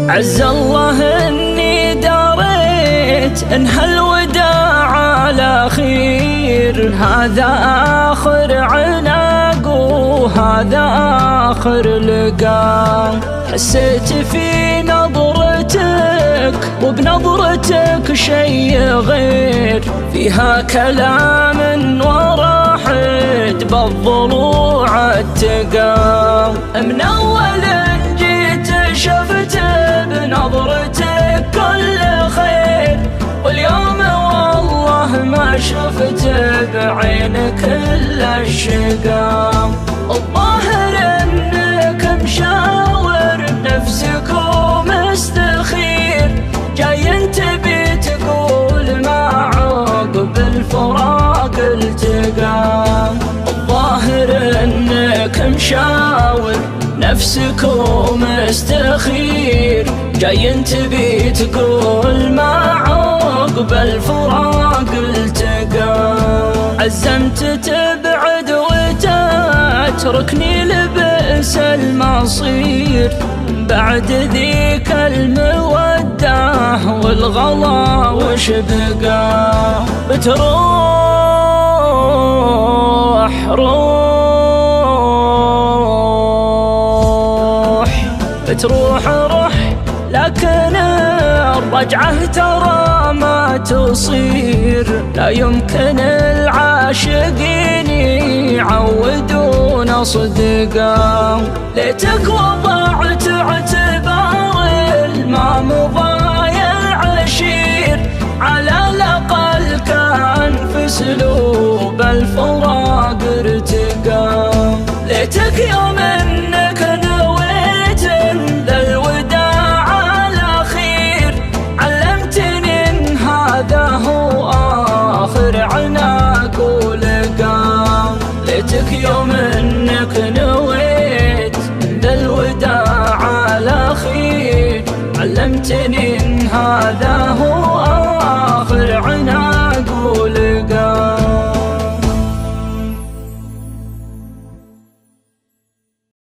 عز الله اني دريت ان هالوداع على خير، هذا اخر عناق وهذا اخر لقاء. حسيت في نظرتك وبنظرتك شي غير، فيها كلام ورحت بالضلوع التقى. من اول جيت شفت بنظرتك كل خير، واليوم والله ما شفت بعينك الا الشقام. الظاهر انك مشاور نفسك ومستخير، جاي انت بتقول ما عقب الفراق التقام. الظاهر انك مشاور نفسك ومستخير، جاي انت بتقول ما عقب الفراق التقى. عزمت تبعد وتتركني لبئس المصير، بعد ذيك المودة والغلا وش بقى. بتروح روح لكن الرجعة ترى ما تصير. لا يمكن العاشقين يعودون صدقا، ليتك وضعت اعتبار الما مضى يا العشير. على الأقل كان في سلوب الفراق ارتقى. ليتك يوم انك نويت ذا الوداع الأخير، علمتني ان هذا هو آخر عناق ولقاء. ليتك يوم انك نويت ذا الوداع الأخير، علمتني